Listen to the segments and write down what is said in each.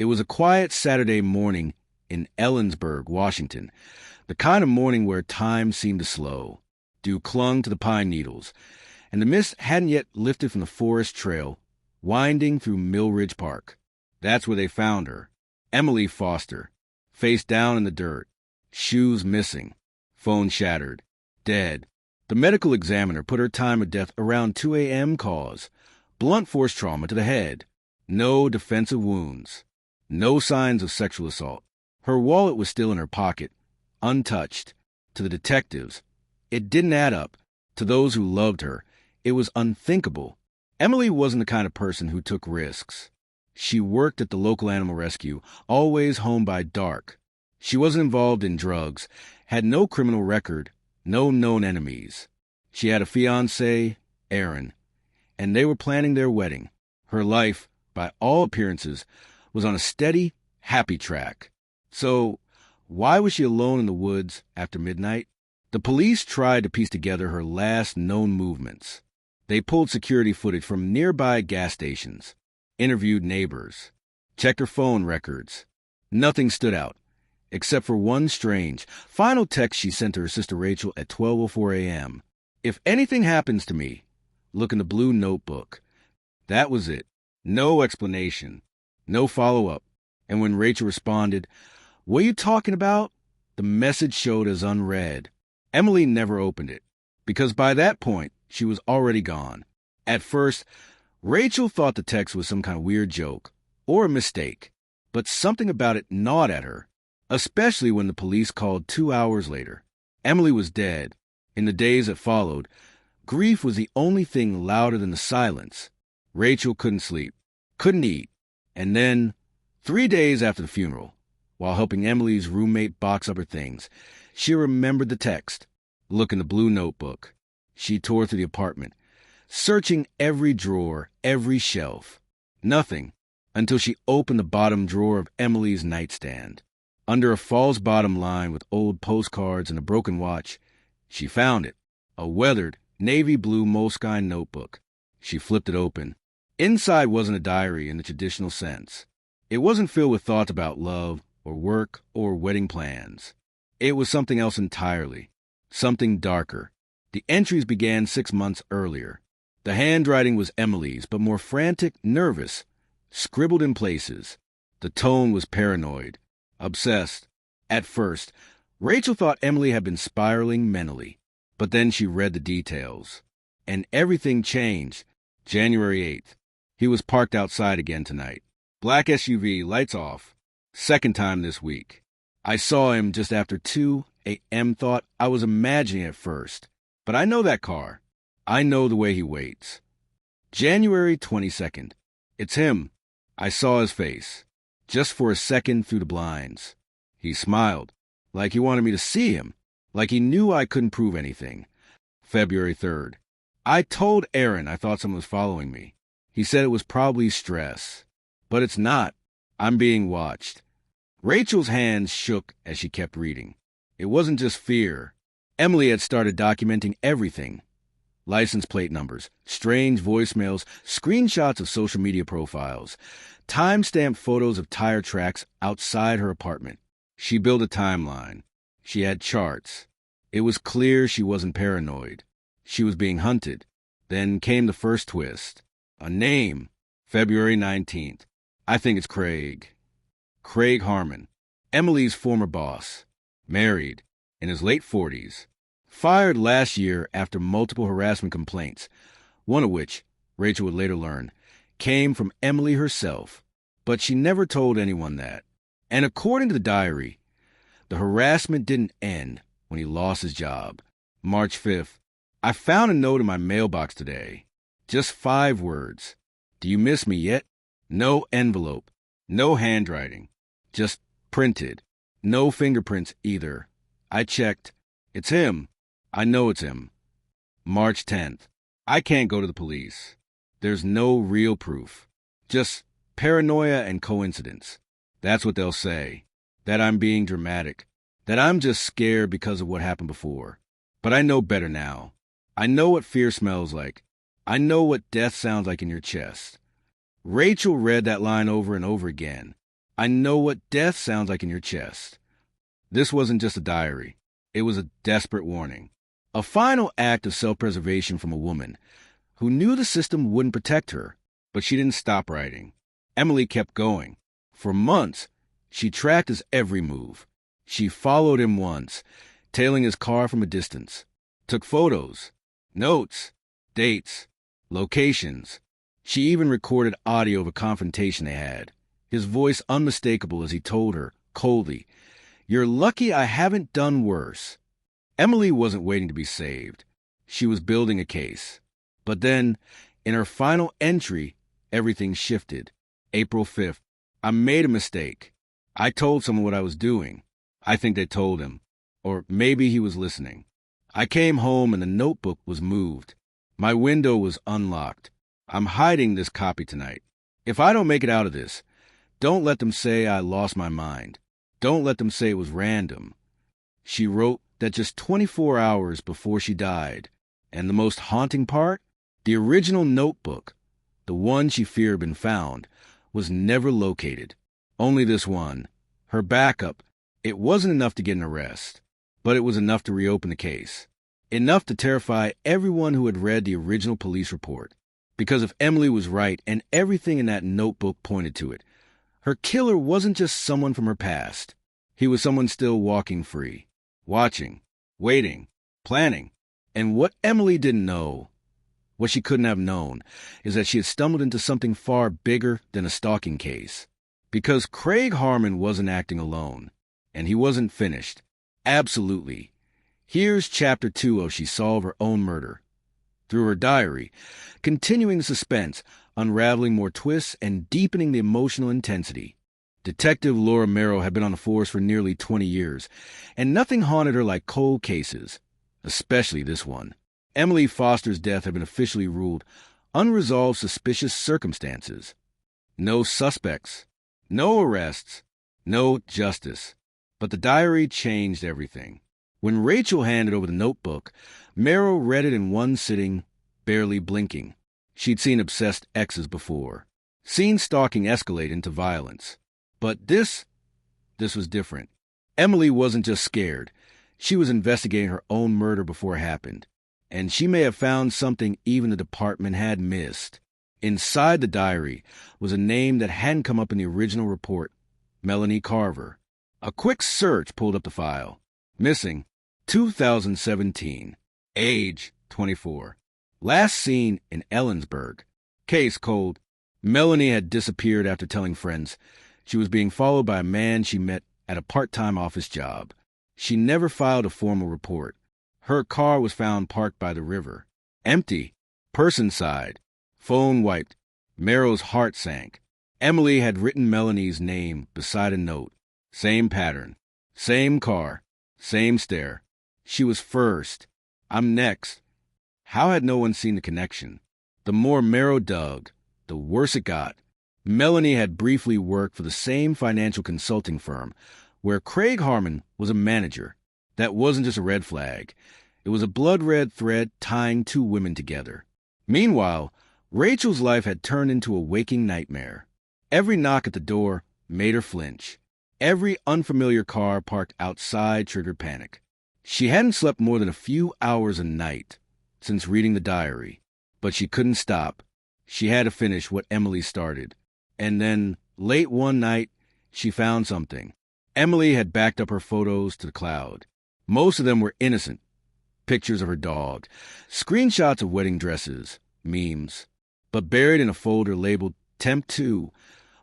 It was a quiet Saturday morning in Ellensburg, Washington, the kind of morning where time seemed to slow. Dew clung to the pine needles, and the mist hadn't yet lifted from the forest trail, winding through Mill Ridge Park. That's where they found her, Emily Foster, face down in the dirt, shoes missing, phone shattered, dead. The medical examiner put her time of death around 2 a.m. cause, blunt force trauma to the head, no defensive wounds, no signs of sexual assault. Her wallet was still in her pocket, untouched. To the detectives, it didn't add up. To those who loved her, it was unthinkable. Emily wasn't the kind of person who took risks. She worked at the local animal rescue, always home by dark. She wasn't involved in drugs, had no criminal record, no known enemies. She had a fiancé, Aaron, and they were planning their wedding. Her life, by all appearances, was on a steady, happy track. So, why was she alone in the woods after midnight? The police tried to piece together her last known movements. They pulled security footage from nearby gas stations, interviewed neighbors, checked her phone records. Nothing stood out, except for one strange, final text she sent to her sister Rachel at 12:04 a.m. If anything happens to me, look in the blue notebook. That was it. No explanation, no follow-up. And when Rachel responded, "What are you talking about?" the message showed as unread. Emily never opened it, because by that point, she was already gone. At first, Rachel thought the text was some kind of weird joke or a mistake, but something about it gnawed at her, especially when the police called 2 hours later. Emily was dead. In the days that followed, grief was the only thing louder than the silence. Rachel couldn't sleep, couldn't eat, and then, 3 days after the funeral, while helping Emily's roommate box up her things, she remembered the text. Look in the blue notebook. She tore through the apartment, searching every drawer, every shelf. Nothing, until she opened the bottom drawer of Emily's nightstand. Under a false bottom lined with old postcards and a broken watch, she found it, a weathered, navy blue moleskine notebook. She flipped it open. Inside wasn't a diary in the traditional sense. It wasn't filled with thoughts about love or work or wedding plans. It was something else entirely, something darker. The entries began 6 months earlier. The handwriting was Emily's, but more frantic, nervous, scribbled in places. The tone was paranoid, obsessed. At first, Rachel thought Emily had been spiraling mentally, but then she read the details. And everything changed. January 8th. He was parked outside again tonight. Black SUV, lights off. Second time this week. I saw him just after 2 a.m. Thought I was imagining at first. But I know that car. I know the way he waits. January 22nd. It's him. I saw his face. Just for a second through the blinds. He smiled. Like he wanted me to see him. Like he knew I couldn't prove anything. February 3rd. I told Aaron I thought someone was following me. He said it was probably stress. But it's not. I'm being watched. Rachel's hands shook as she kept reading. It wasn't just fear. Emily had started documenting everything. License plate numbers, strange voicemails, screenshots of social media profiles, time-stamped photos of tire tracks outside her apartment. She built a timeline. She had charts. It was clear she wasn't paranoid. She was being hunted. Then came the first twist. A name. February 19th. I think it's Craig. Craig Harmon. Emily's former boss. Married. In his late 40s. Fired last year after multiple harassment complaints, one of which, Rachel would later learn, came from Emily herself. But she never told anyone that. And according to the diary, the harassment didn't end when he lost his job. March 5th. I found a note in my mailbox today. Just 5 words. Do you miss me yet? No envelope. No handwriting. Just printed. No fingerprints either. I checked. It's him. I know it's him. March 10th. I can't go to the police. There's no real proof. Just paranoia and coincidence. That's what they'll say. That I'm being dramatic. That I'm just scared because of what happened before. But I know better now. I know what fear smells like. I know what death sounds like in your chest. Rachel read that line over and over again. I know what death sounds like in your chest. This wasn't just a diary. It was a desperate warning. A final act of self-preservation from a woman who knew the system wouldn't protect her, but she didn't stop writing. Emily kept going. For months, she tracked his every move. She followed him once, tailing his car from a distance, took photos, notes, dates, locations. She even recorded audio of a confrontation they had, his voice unmistakable as he told her, coldly, "You're lucky I haven't done worse." Emily wasn't waiting to be saved. She was building a case. But then, in her final entry, everything shifted. April 5th. I made a mistake. I told someone what I was doing. I think they told him. Or maybe he was listening. I came home and the notebook was moved. My window was unlocked. I'm hiding this copy tonight. If I don't make it out of this, don't let them say I lost my mind. Don't let them say it was random. She wrote that just 24 hours before she died. And the most haunting part? The original notebook, the one she feared had been found, was never located. Only this one, her backup. It wasn't enough to get an arrest, but it was enough to reopen the case. Enough to terrify everyone who had read the original police report. Because if Emily was right and everything in that notebook pointed to it, her killer wasn't just someone from her past. He was someone still walking free, watching, waiting, planning. And what Emily didn't know, what she couldn't have known, is that she had stumbled into something far bigger than a stalking case. Because Craig Harmon wasn't acting alone, and he wasn't finished. Absolutely. Here's Chapter 2 of She Solved Her Own Murder. Through her diary, continuing the suspense, unraveling more twists, and deepening the emotional intensity. Detective Laura Merrill had been on the force for nearly 20 years, and nothing haunted her like cold cases, especially this one. Emily Foster's death had been officially ruled unresolved suspicious circumstances. No suspects, no arrests, no justice. But the diary changed everything. When Rachel handed over the notebook, Merrill read it in one sitting, barely blinking. She'd seen obsessed exes before, seen stalking escalate into violence. But this was different. Emily wasn't just scared. She was investigating her own murder before it happened. And she may have found something even the department had missed. Inside the diary was a name that hadn't come up in the original report, Melanie Carver. A quick search pulled up the file. Missing, 2017. Age, 24. Last seen in Ellensburg. Case cold. Melanie had disappeared after telling friends she was being followed by a man she met at a part-time office job. She never filed a formal report. Her car was found parked by the river. Empty. Person side. Phone wiped. Merrill's heart sank. Emily had written Melanie's name beside a note. Same pattern. Same car. Same stare. She was first. I'm next. How had no one seen the connection? The more Merrill dug, the worse it got. Melanie had briefly worked for the same financial consulting firm where Craig Harmon was a manager. That wasn't just a red flag. It was a blood-red thread tying two women together. Meanwhile, Rachel's life had turned into a waking nightmare. Every knock at the door made her flinch. Every unfamiliar car parked outside triggered panic. She hadn't slept more than a few hours a night since reading the diary, but she couldn't stop. She had to finish what Emily started. And then, late one night, she found something. Emily had backed up her photos to the cloud. Most of them were innocent. Pictures of her dog, screenshots of wedding dresses, memes. But buried in a folder labeled Temp 2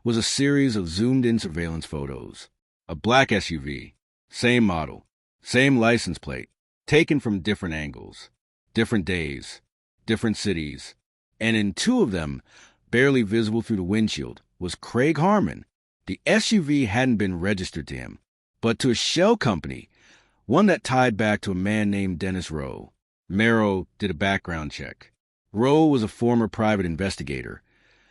was a series of zoomed-in surveillance photos. A black SUV, same model, same license plate, taken from different angles, different days, different cities. And in two of them, barely visible through the windshield, was Craig Harmon. The SUV hadn't been registered to him, but to a shell company, one that tied back to a man named Dennis Rowe. Merrill did a background check. Rowe was a former private investigator,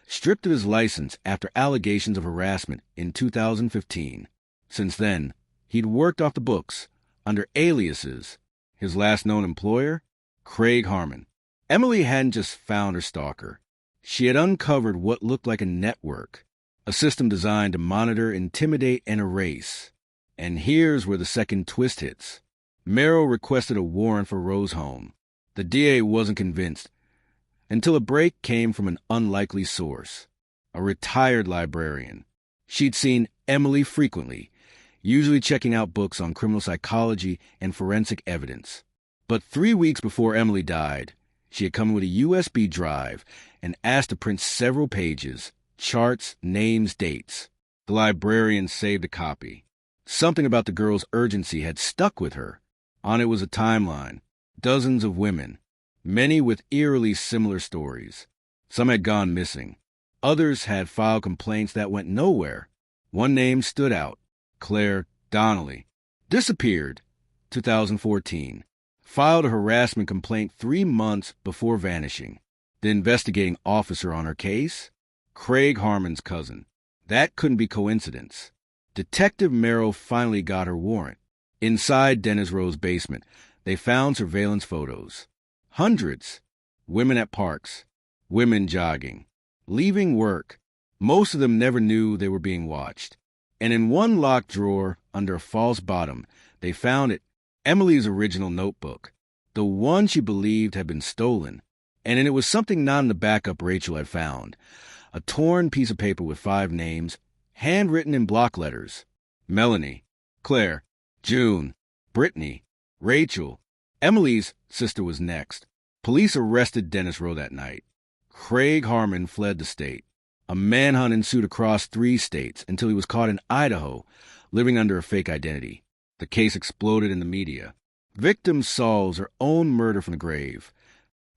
stripped of his license after allegations of harassment in 2015. Since then, he'd worked off the books under aliases. His last known employer? Craig Harmon. Emily hadn't just found her stalker. She had uncovered what looked like a network, a system designed to monitor, intimidate, and erase. And here's where the second twist hits. Merrill requested a warrant for Rowe's home. The DA wasn't convinced until a break came from an unlikely source, a retired librarian. She'd seen Emily frequently, usually checking out books on criminal psychology and forensic evidence. But 3 weeks before Emily died, she had come with a USB drive and asked to print several pages, charts, names, dates. The librarian saved a copy. Something about the girl's urgency had stuck with her. On it was a timeline, dozens of women, many with eerily similar stories. Some had gone missing. Others had filed complaints that went nowhere. One name stood out, Claire Donnelly. Disappeared, 2014. Filed a harassment complaint 3 months before vanishing. The investigating officer on her case? Craig Harmon's cousin. That couldn't be coincidence. Detective Merrill finally got her warrant. Inside Dennis Rowe's basement, they found surveillance photos. Hundreds. Women at parks. Women jogging. Leaving work. Most of them never knew they were being watched. And in one locked drawer, under a false bottom, they found it, Emily's original notebook. The one she believed had been stolen. And in it was something not in the backup Rachel had found. A torn piece of paper with 5 names, handwritten in block letters. Melanie, Claire, June, Brittany, Rachel. Emily's sister was next. Police arrested Dennis Rowe that night. Craig Harmon fled the state. A manhunt ensued across 3 states until he was caught in Idaho, living under a fake identity. The case exploded in the media. Victim solves her own murder from the grave.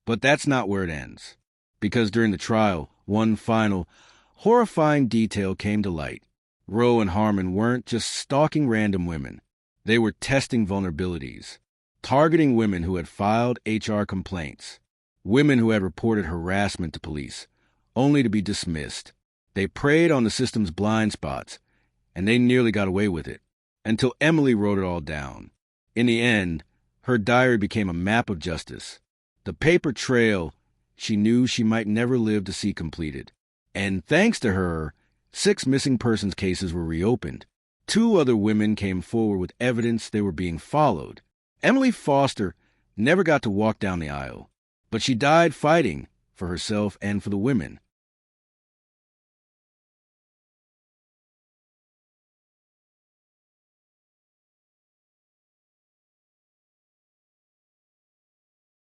But that's not where it ends. Because during the trial, one final, horrifying detail came to light. Rowe and Harmon weren't just stalking random women. They were testing vulnerabilities, targeting women who had filed HR complaints, women who had reported harassment to police, only to be dismissed. They preyed on the system's blind spots, and they nearly got away with it, until Emily wrote it all down. In the end, her diary became a map of justice, the paper trail she knew she might never live to see completed. And thanks to her, 6 missing persons cases were reopened. 2 other women came forward with evidence they were being followed. Emily Foster never got to walk down the aisle, but she died fighting for herself and for the women.